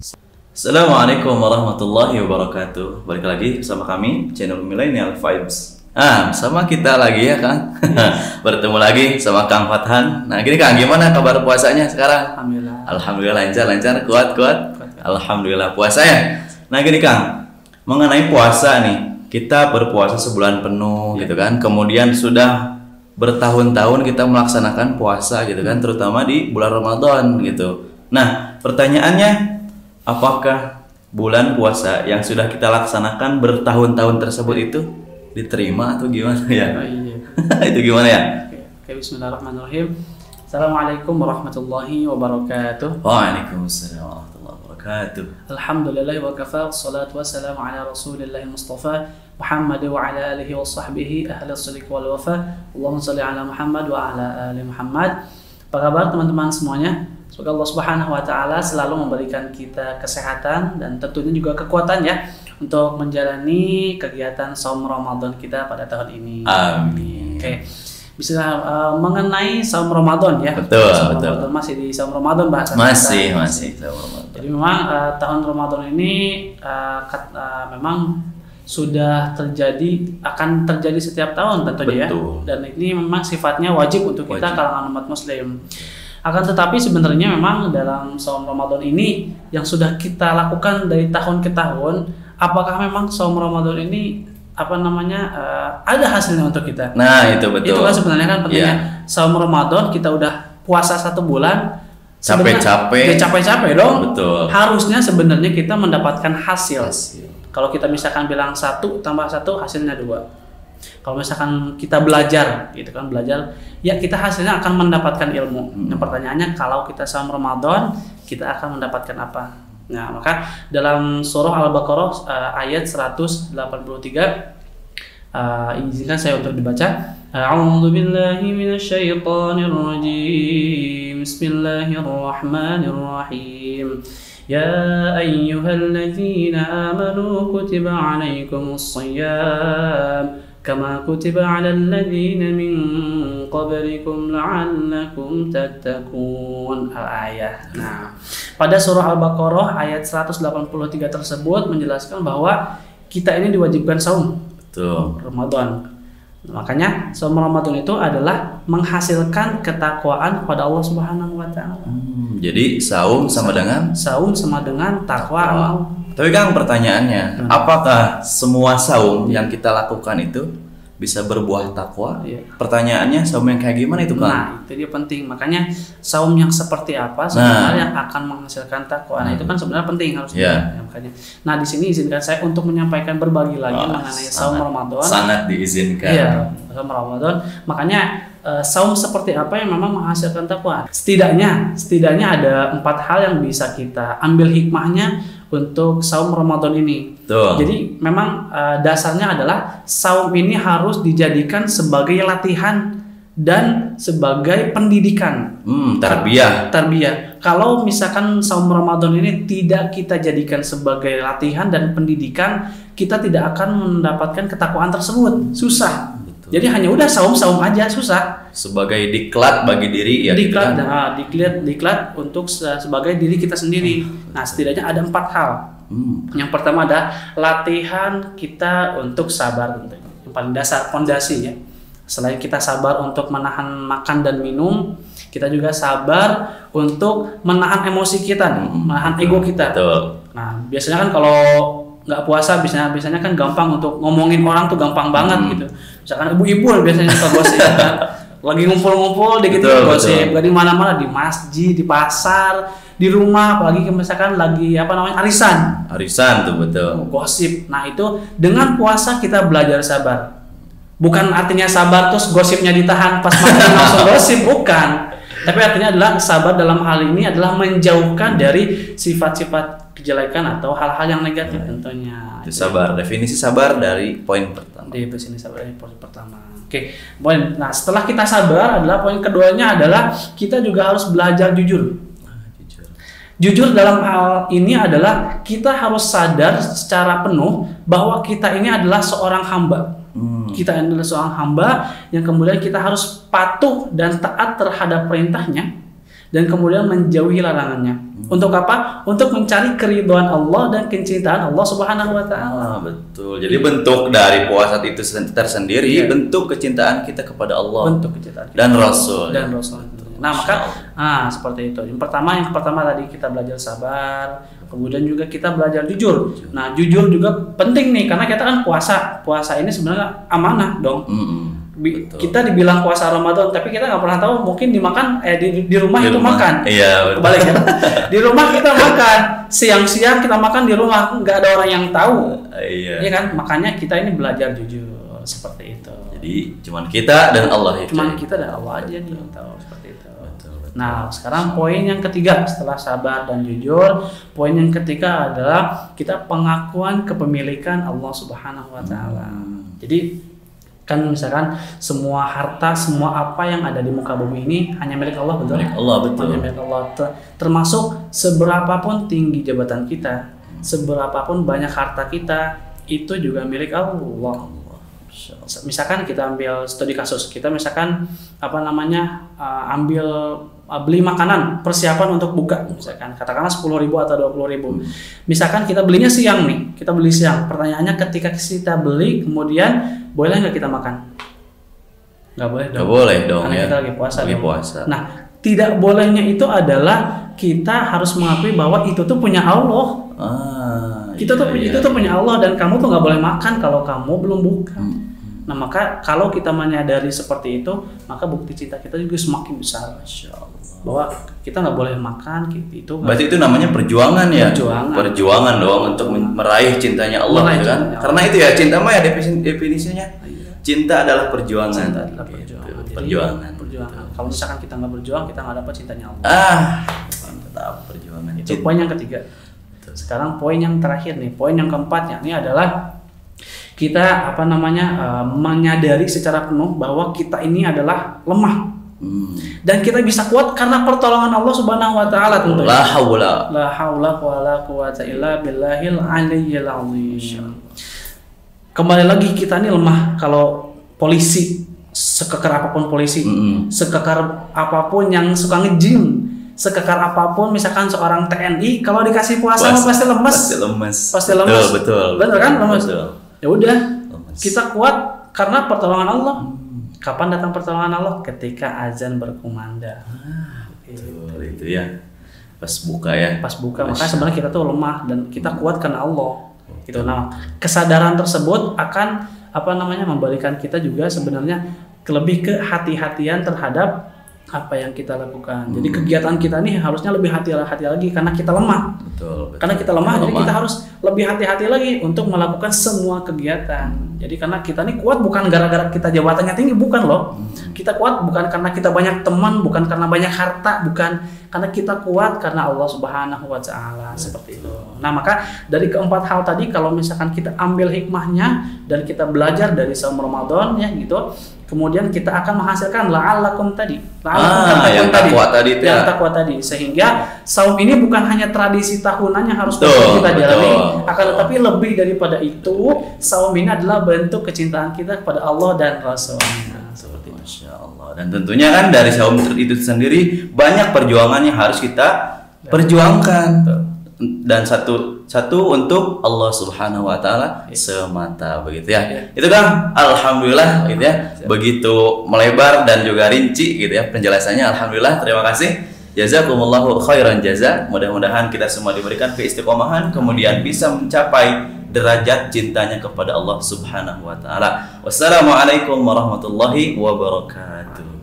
Assalamualaikum warahmatullahi wabarakatuh. Balik lagi bersama kami channel Millennial Vibes. Sama kita lagi ya Kang. Bertemu lagi sama Kang Fathan. Nah gini Kang, gimana kabar puasanya sekarang? Alhamdulillah. Alhamdulillah lancar, kuat. Alhamdulillah puasanya. Nah gini Kang, mengenai puasa nih, kita berpuasa sebulan penuh gitu kan. Kemudian sudah bertahun-tahun kita melaksanakan puasa gitu kan, terutama di bulan Ramadan gitu. Nah pertanyaannya, apakah bulan puasa yang sudah kita laksanakan bertahun-tahun tersebut itu diterima atau gimana ya? Iya. Itu gimana ya? Oke, bismillahirrahmanirrahim. Assalamualaikum warahmatullahi wabarakatuh. Waalaikumsalam warahmatullahi wabarakatuh. Alhamdulillah wa kafa, salatu wassalamu ala rasulillah mustafa Muhammad wa ala alihi wa sahbihi ahli as-sidq wal wafa. Allahumma shalli ala Muhammad wa ala ali Muhammad. Apa kabar teman-teman semuanya? Semoga Allah Subhanahu wa taala selalu memberikan kita kesehatan dan tentunya juga kekuatan ya untuk menjalani kegiatan saum Ramadan kita pada tahun ini. Amin. Oke. Bisa mengenai saum Ramadan ya. Betul. Ramadan, masih di saum Ramadan bahasan Masih kita. saum Ramadan. Jadi memang tahun Ramadan ini memang sudah akan terjadi setiap tahun tentunya. Betul. Ya. Dan ini memang sifatnya wajib untuk kita Wajib. kalangan umat muslim. Akan tetapi sebenarnya memang dalam saum Ramadan ini yang sudah kita lakukan dari tahun ke tahun, apakah memang saum Ramadan ini ada hasilnya untuk kita? Nah itu betul. Itu kan sebenarnya kan pentingnya saum Ramadan, kita udah puasa 1 bulan, capek-capek dong. Betul. Harusnya sebenarnya kita mendapatkan hasil. Kalau kita misalkan bilang 1 tambah 1 hasilnya 2. Kalau misalkan kita belajar, ya kita hasilnya akan mendapatkan ilmu. Nah, pertanyaannya kalau kita saum Ramadan, kita akan mendapatkan apa? Nah, maka dalam surah Al-Baqarah ayat 183, izinkan saya untuk dibaca. A'udzu billahi minasyaitonir rajim. Bismillahirrahmanirrahim. Ya ayyuhalladzina amanu kutiba 'alaikumus shiyam kama kutiba 'alal ladzina min qablikum la'allakum tattaqun. Al-ayah. Nah, pada surah Al-Baqarah ayat 183 tersebut menjelaskan bahwa kita ini diwajibkan saum. Betul. Ramadan. Makanya saum Ramadan itu adalah menghasilkan ketakwaan kepada Allah Subhanahu wa taala. Jadi saum sama dengan takwa. Tapi Kang, pertanyaannya, apakah semua saum yang kita lakukan itu bisa berbuah takwa? Iya. Pertanyaannya, saum yang kayak gimana itu Kang? Nah, itu dia penting. Makanya saum yang seperti apa sebenarnya akan menghasilkan takwa. Nah, itu kan sebenarnya penting harus makanya. Nah, di sini izinkan saya untuk menyampaikan berbagi lagi mengenai saum Ramadan. Sangat diizinkan. Iya, saum Ramadan. Makanya saum seperti apa yang memang menghasilkan takwa? Setidaknya ada 4 hal yang bisa kita ambil hikmahnya untuk saum Ramadan ini. Tuh. Jadi memang dasarnya adalah saum ini harus dijadikan sebagai latihan dan sebagai pendidikan. Tarbiyah. Kalau misalkan saum Ramadan ini tidak kita jadikan sebagai latihan dan pendidikan, kita tidak akan mendapatkan ketakwaan tersebut. Susah. Jadi hanya udah saum aja, susah. Sebagai diklat bagi diri ya. Diklat untuk sebagai diri kita sendiri. Nah, setidaknya ada 4 hal. Yang pertama ada latihan kita untuk sabar, tentunya. Yang paling dasar, fondasi ya. Selain kita sabar untuk menahan makan dan minum, kita juga sabar untuk menahan emosi kita, menahan ego kita. Betul. Nah, biasanya kan kalau nggak puasa biasanya kan gampang untuk ngomongin orang tuh gampang banget gitu. Misalkan ibu-ibu biasanya suka gosip kan. Lagi ngumpul-ngumpul dikit gosip, gak di mana-mana, di masjid, di pasar, di rumah, apalagi misalkan lagi arisan tuh betul. Gosip. Nah, itu dengan puasa kita belajar sabar. Bukan artinya sabar terus gosipnya ditahan pas makan langsung gosip, bukan. Tapi artinya adalah sabar dalam hal ini adalah menjauhkan dari sifat-sifat kejelekan atau hal-hal yang negatif tentunya. Itu sabar. Definisi sabar dari poin pertama. Definisi sabar dari poin pertama. Oke. Nah, setelah kita sabar adalah poin keduanya adalah kita juga harus belajar jujur. Jujur dalam hal ini adalah kita harus sadar secara penuh bahwa kita ini adalah seorang hamba. Kita adalah seorang hamba yang kemudian kita harus patuh dan taat terhadap perintahnya dan kemudian menjauhi larangannya. Untuk apa? Untuk mencari keridhaan Allah dan kecintaan Allah Subhanahu wa taala. Betul. Jadi bentuk dari puasa itu tersendiri bentuk kecintaan kita kepada Allah, bentuk kecintaan kita dan Rasul. Dan Rasul. Nah, maka seperti itu. Yang pertama tadi kita belajar sabar, kemudian juga kita belajar jujur. Nah, jujur juga penting nih karena kita kan puasa. Puasa ini sebenarnya amanah dong. Kita dibilang puasa Ramadan, tapi kita nggak pernah tahu, mungkin dimakan di rumah itu makan. Iya, kebalik ya. Di rumah kita makan, siang-siang kita makan di rumah, nggak ada orang yang tahu. Iya kan? Makanya kita ini belajar jujur seperti itu. Jadi cuman kita dan Allah itu. Cuman kita dan Allah aja nih yang tahu seperti itu. Betul. Nah, sekarang poin yang ketiga setelah sabar dan jujur, poin yang ketiga adalah kita pengakuan kepemilikan Allah Subhanahu wa taala. Jadi kan misalkan semua harta, semua apa yang ada di muka bumi ini hanya milik Allah, betul? Milik Allah, betul. Hanya milik Allah. Termasuk seberapapun tinggi jabatan kita, seberapapun banyak harta kita, itu juga milik Allah. Misalkan kita ambil studi kasus, kita misalkan beli makanan persiapan untuk buka, misalkan katakanlah 10.000 atau 20.000. Misalkan kita belinya siang nih, kita beli siang. Pertanyaannya ketika kita beli kemudian boleh nggak kita makan? Nggak boleh dong. Nggak boleh dong. Karena kita lagi puasa. Puasa. Nah, tidak bolehnya itu adalah kita harus mengakui bahwa itu tuh punya Allah. Itu tuh punya Allah dan kamu tuh nggak boleh makan kalau kamu belum buka. Nah, maka kalau kita menyadari seperti itu, maka bukti cinta kita juga semakin besar. Masya Allah. Bahwa kita nggak boleh makan itu. Berarti itu namanya perjuangan ya. Perjuangan dong untuk meraih cintanya Allah, gitu kan? Karena itu ya cinta mah ya definisinya. Cinta adalah perjuangan. Cinta adalah perjuangan. Perjuangan. Kalau misalkan kita nggak berjuang, kita nggak dapat cintanya Allah. Tetap perjuangan. Itu poin yang ketiga. Sekarang poin yang terakhir nih, poin yang keempat, yakni adalah kita menyadari secara penuh bahwa kita ini adalah lemah. Dan kita bisa kuat karena pertolongan Allah Subhanahu wa taala tentunya. La haula wala quwata illa billahil aliyyil azim. Kembali lagi kita ini lemah kalau polisi, sekekar apapun polisi, sekekar apapun yang suka ngejim, sekekar apapun misalkan seorang TNI kalau dikasih puasa pasti lemes. Pasti lemes. Betul. Benar kan? Lemes. Ya udah, kita kuat karena pertolongan Allah. Kapan datang pertolongan Allah? Ketika azan berkumandang. Betul, itu ya. Pas buka ya. Pas buka. Maka sebenarnya kita tuh lemah dan kita kuat karena Allah. Gitu. Nah, kesadaran tersebut akan membalikan kita juga sebenarnya lebih ke hati-hatian terhadap apa yang kita lakukan. Jadi kegiatan kita nih harusnya lebih hati-hati lagi karena kita lemah. Betul. Karena kita lemah, jadi kita harus lebih hati-hati lagi untuk melakukan semua kegiatan. Jadi karena kita nih kuat bukan gara-gara kita jabatannya tinggi, bukan loh. Kita kuat bukan karena kita banyak teman, bukan karena banyak harta, bukan karena kita kuat karena Allah Subhanahu wa taala, seperti itu. Nah, maka dari keempat hal tadi kalau misalkan kita ambil hikmahnya dan kita belajar dari saum Ramadan ya gitu, kemudian kita akan menghasilkan la'allakum tadi. Yang takwa tadi itu. Yang takwa tadi. Sehingga saum ini bukan hanya tradisi tahunan yang harus kita jalani, akan tetapi lebih daripada itu, saum ini adalah bentuk kecintaan kita kepada Allah dan Rasul-Nya. Seperti itu. Masya Allah. Dan tentunya kan dari saum itu sendiri banyak perjuangan yang harus kita perjuangkan. Dan satu untuk Allah Subhanahu wa taala semata, begitu ya. Itu kan alhamdulillah gitu ya. Begitu melebar dan juga rinci gitu ya penjelasannya. Alhamdulillah, terima kasih. Jazakumullahu khairan jaza. Mudah-mudahan kita semua diberikan keistiqomahan kemudian bisa mencapai derajat cintanya kepada Allah Subhanahu wa taala. Wassalamualaikum warahmatullahi wabarakatuh.